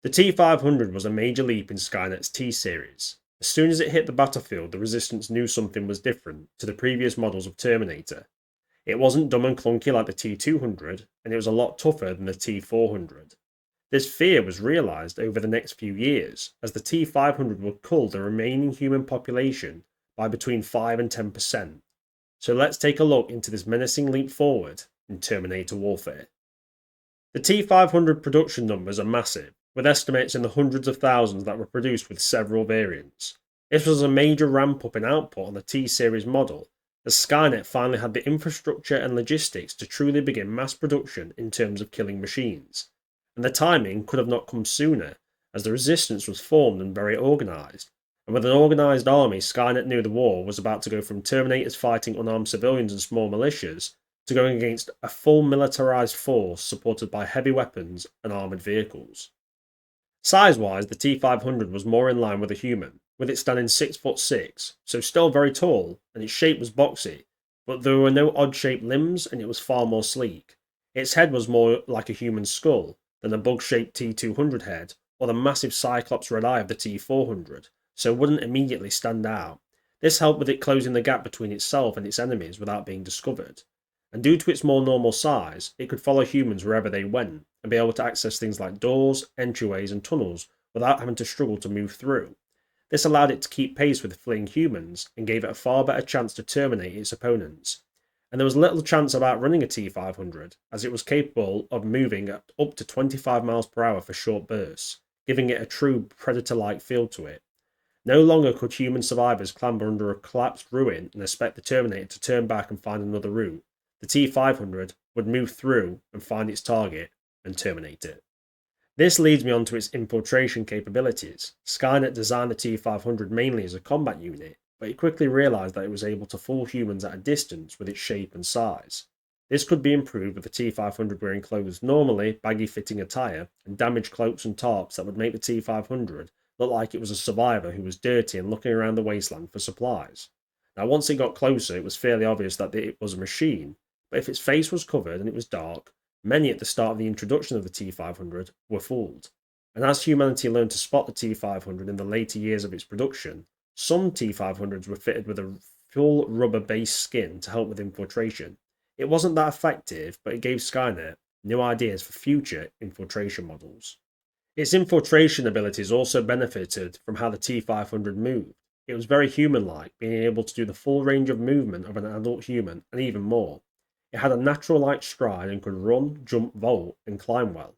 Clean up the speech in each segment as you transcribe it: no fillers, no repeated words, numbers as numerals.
The T-500 was a major leap in Skynet's T-series. As soon as it hit the battlefield, the Resistance knew something was different to the previous models of Terminator. It wasn't dumb and clunky like the T-200, and it was a lot tougher than the T-400. This fear was realised over the next few years, as the T-500 would cull the remaining human population by between 5 and 10%. So let's take a look into this menacing leap forward in Terminator warfare. The T-500 production numbers are massive, with estimates in the hundreds of thousands that were produced with several variants. This was a major ramp up in output on the T-series model, as Skynet finally had the infrastructure and logistics to truly begin mass production in terms of killing machines. And the timing could have not come sooner, as the Resistance was formed and very organised. And with an organised army, Skynet knew the war was about to go from Terminators fighting unarmed civilians and small militias to going against a full militarised force supported by heavy weapons and armoured vehicles. Size-wise, the T-500 was more in line with a human, with it standing 6'6", so still very tall, and its shape was boxy, but there were no odd-shaped limbs and it was far more sleek. Its head was more like a human skull than the bug-shaped T-200 head or the massive Cyclops red eye of the T-400, so it wouldn't immediately stand out. This helped with it closing the gap between itself and its enemies without being discovered. And due to its more normal size, it could follow humans wherever they went, and be able to access things like doors, entryways, and tunnels without having to struggle to move through. This allowed it to keep pace with fleeing humans, and gave it a far better chance to terminate its opponents. And there was little chance of outrunning a T-500, as it was capable of moving at up to 25 miles per hour for short bursts, giving it a true predator-like feel to it. No longer could human survivors clamber under a collapsed ruin and expect the Terminator to turn back and find another route. The T-500 would move through and find its target and terminate it. This leads me on to its infiltration capabilities. Skynet designed the T-500 mainly as a combat unit, but it quickly realised that it was able to fool humans at a distance with its shape and size. This could be improved with the T-500 wearing clothes normally, baggy-fitting attire, and damaged cloaks and tarps that would make the T-500 look like it was a survivor who was dirty and looking around the wasteland for supplies. Now, once it got closer, it was fairly obvious that it was a machine, but if its face was covered and it was dark, many at the start of the introduction of the T-500 were fooled. And as humanity learned to spot the T-500 in the later years of its production, some T-500s were fitted with a full rubber-based skin to help with infiltration. It wasn't that effective, but it gave Skynet new ideas for future infiltration models. Its infiltration abilities also benefited from how the T-500 moved. It was very human-like, being able to do the full range of movement of an adult human and even more. It had a natural-like stride and could run, jump, vault, and climb well.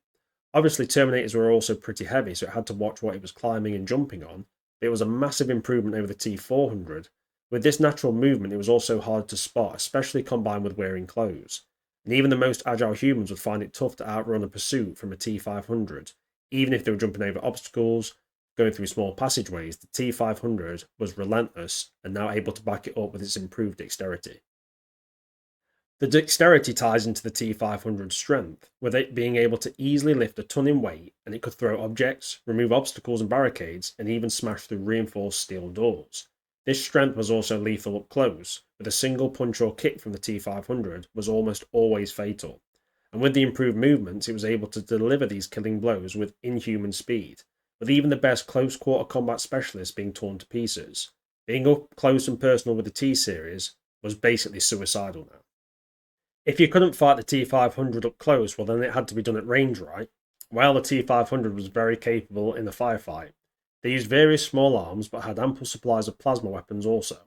Obviously, Terminators were also pretty heavy, so it had to watch what it was climbing and jumping on, but it was a massive improvement over the T-400. With this natural movement, it was also hard to spot, especially combined with wearing clothes. And even the most agile humans would find it tough to outrun a pursuit from a T-500. Even if they were jumping over obstacles, going through small passageways, the T-500 was relentless and now able to back it up with its improved dexterity. The dexterity ties into the T-500's strength, with it being able to easily lift a ton in weight, and it could throw objects, remove obstacles and barricades, and even smash through reinforced steel doors. This strength was also lethal up close, with a single punch or kick from the T-500 was almost always fatal. And with the improved movements, it was able to deliver these killing blows with inhuman speed, with even the best close-quarter combat specialists being torn to pieces. Being up close and personal with the T-series was basically suicidal now. If you couldn't fight the T-500 up close, well then it had to be done at range, right? Well, the T-500 was very capable in the firefight. They used various small arms, but had ample supplies of plasma weapons also.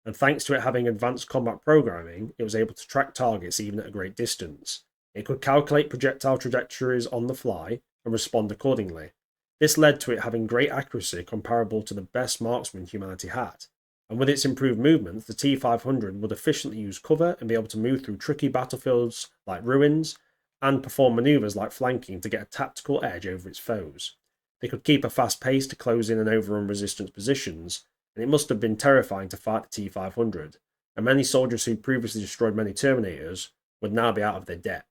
And thanks to it having advanced combat programming, it was able to track targets even at a great distance. It could calculate projectile trajectories on the fly and respond accordingly. This led to it having great accuracy comparable to the best marksman humanity had. And with its improved movements, the T-500 would efficiently use cover and be able to move through tricky battlefields like ruins, and perform manoeuvres like flanking to get a tactical edge over its foes. They could keep a fast pace to close in and overrun resistance positions, and it must have been terrifying to fight the T-500, and many soldiers who previously destroyed many Terminators would now be out of their depth.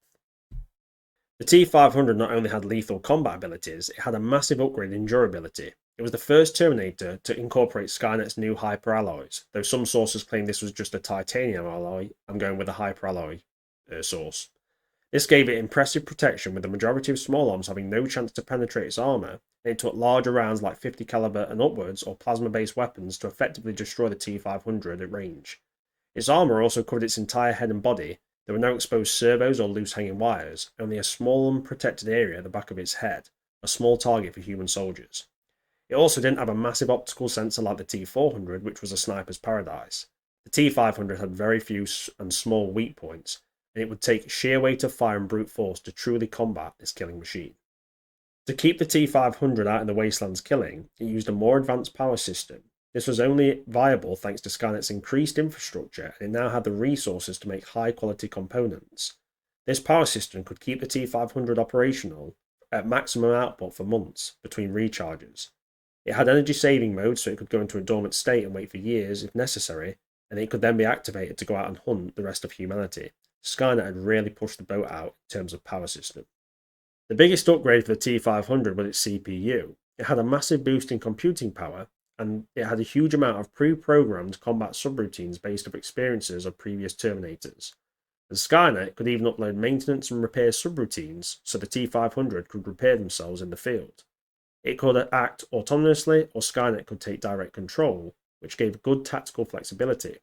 The T-500 not only had lethal combat abilities, it had a massive upgrade in durability. It was the first Terminator to incorporate Skynet's new hyperalloys, though some sources claim this was just a titanium alloy. I'm going with a hyperalloy source. This gave it impressive protection, with the majority of small arms having no chance to penetrate its armour, and it took larger rounds like 50 caliber and upwards or plasma-based weapons to effectively destroy the T-500 at range. Its armour also covered its entire head and body. There were no exposed servos or loose hanging wires, only a small unprotected area at the back of its head, a small target for human soldiers. It also didn't have a massive optical sensor like the T-400, which was a sniper's paradise. The T-500 had very few and small weak points, and it would take sheer weight of fire and brute force to truly combat this killing machine. To keep the T-500 out in the wastelands killing, it used a more advanced power system. This was only viable thanks to Skynet's increased infrastructure, and it now had the resources to make high-quality components. This power system could keep the T-500 operational at maximum output for months between recharges. It had energy-saving mode, so it could go into a dormant state and wait for years if necessary, and it could then be activated to go out and hunt the rest of humanity. Skynet had really pushed the boat out in terms of power system. The biggest upgrade for the T-500 was its CPU. It had a massive boost in computing power, and it had a huge amount of pre-programmed combat subroutines based on experiences of previous Terminators. And Skynet could even upload maintenance and repair subroutines so the T-500 could repair themselves in the field. It could act autonomously, or Skynet could take direct control, which gave good tactical flexibility.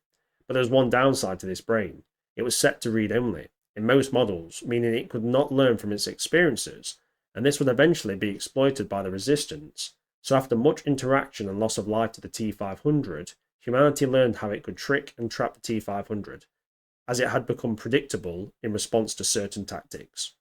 But there was one downside to this brain. It was set to read only, in most models, meaning it could not learn from its experiences, and this would eventually be exploited by the Resistance. So after much interaction and loss of life to the T-500, humanity learned how it could trick and trap the T-500, as it had become predictable in response to certain tactics.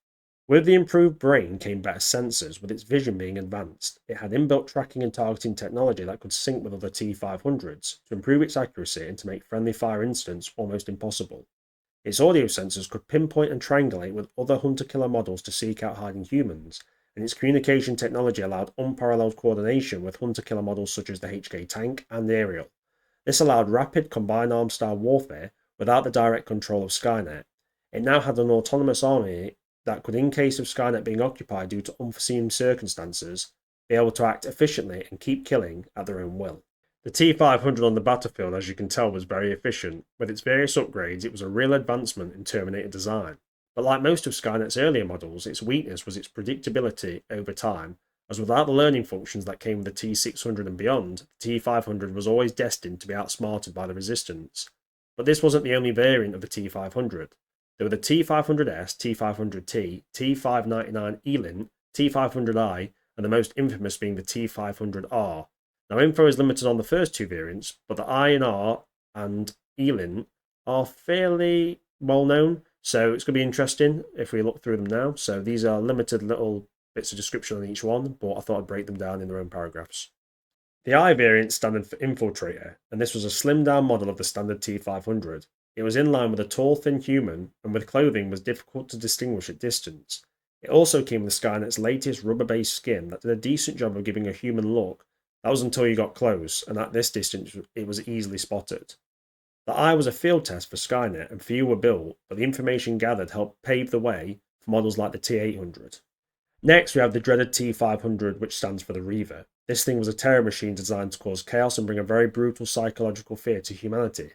With the improved brain came better sensors, with its vision being advanced. It had inbuilt tracking and targeting technology that could sync with other T-500s to improve its accuracy and to make friendly fire incidents almost impossible. Its audio sensors could pinpoint and triangulate with other hunter-killer models to seek out hiding humans, and its communication technology allowed unparalleled coordination with hunter-killer models such as the HK tank and the Ariel. This allowed rapid combined arms style warfare without the direct control of Skynet. It now had an autonomous army that could, in case of Skynet being occupied due to unforeseen circumstances, be able to act efficiently and keep killing at their own will. The T-500 on the battlefield, as you can tell, was very efficient. With its various upgrades, it was a real advancement in Terminator design. But like most of Skynet's earlier models, its weakness was its predictability over time, as without the learning functions that came with the T-600 and beyond, the T-500 was always destined to be outsmarted by the Resistance. But this wasn't the only variant of the T-500. There were the T-500S, T-500T, T-599 Elin, T-500I, and the most infamous being the T-500R. Now, info is limited on the first two variants, but the I and R and Elin are fairly well known, so it's going to be interesting if we look through them now. So these are limited little bits of description on each one, but I thought I'd break them down in their own paragraphs. The I variant standard for Infiltrator, and this was a slimmed down model of the standard T-500. It was in line with a tall, thin human, and with clothing was difficult to distinguish at distance. It also came with Skynet's latest rubber-based skin that did a decent job of giving a human look. That was until you got close, and at this distance it was easily spotted. The Eye was a field test for Skynet, and few were built, but the information gathered helped pave the way for models like the T-800. Next, we have the dreaded T-500, which stands for the Reaver. This thing was a terror machine designed to cause chaos and bring a very brutal psychological fear to humanity.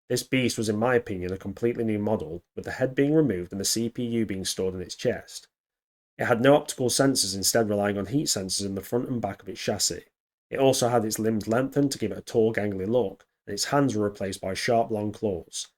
This beast was, in my opinion, a completely new model, with the head being removed and the CPU being stored in its chest. It had no optical sensors, instead relying on heat sensors in the front and back of its chassis. It also had its limbs lengthened to give it a tall, gangly look, and its hands were replaced by sharp, long claws.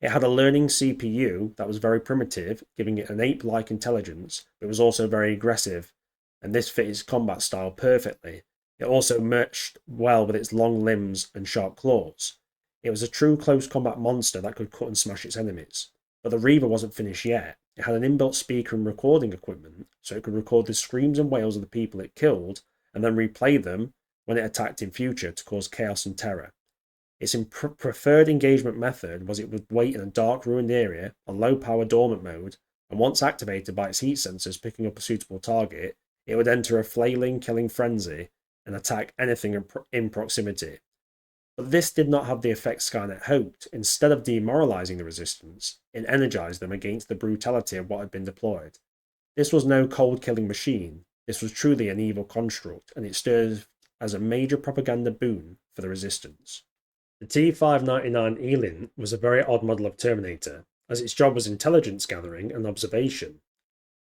It had a learning CPU that was very primitive, giving it an ape-like intelligence, but it was also very aggressive, and this fit its combat style perfectly. It also meshed well with its long limbs and sharp claws. It was a true close combat monster that could cut and smash its enemies. But the Reaver wasn't finished yet. It had an inbuilt speaker and recording equipment, so it could record the screams and wails of the people it killed, and then replay them when it attacked in future to cause chaos and terror. Its preferred engagement method was it would wait in a dark, ruined area, a low-power dormant mode, and once activated by its heat sensors picking up a suitable target, it would enter a flailing, killing frenzy and attack anything in proximity. But this did not have the effect Skynet hoped. Instead of demoralizing the Resistance, it energized them against the brutality of what had been deployed. This was no cold-killing machine. This was truly an evil construct, and it served as a major propaganda boon for the Resistance. The T-599 Elin was a very odd model of Terminator, as its job was intelligence gathering and observation.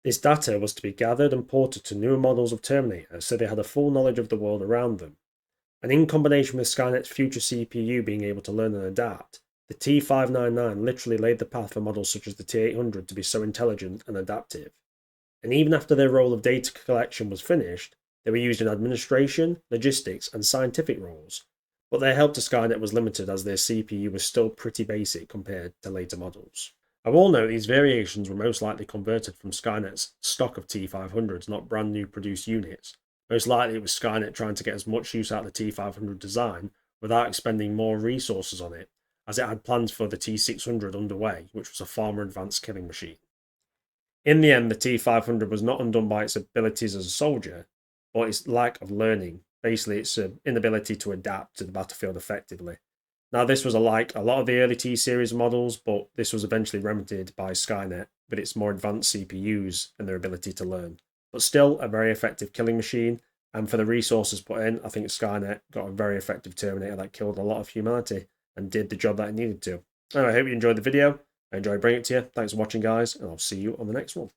This data was to be gathered and ported to newer models of Terminator so they had a full knowledge of the world around them. And in combination with Skynet's future CPU being able to learn and adapt, the T-500 literally laid the path for models such as the T-800 to be so intelligent and adaptive. And even after their role of data collection was finished, they were used in administration, logistics, and scientific roles, but their help to Skynet was limited as their CPU was still pretty basic compared to later models. I will note these variations were most likely converted from Skynet's stock of T-500s, not brand new produced units. Most likely it was Skynet trying to get as much use out of the T-500 design without expending more resources on it, as it had plans for the T-600 underway, which was a far more advanced killing machine. In the end, the T-500 was not undone by its abilities as a soldier, but its lack of learning, basically its inability to adapt to the battlefield effectively. Now, this was like a lot of the early T-series models, but this was eventually remedied by Skynet with its more advanced CPUs and their ability to learn. But still, a very effective killing machine, and for the resources put in, I think Skynet got a very effective Terminator that killed a lot of humanity and did the job that it needed to. Anyway, I hope you enjoyed the video. I enjoyed bringing it to you. Thanks for watching, guys, and I'll see you on the next one.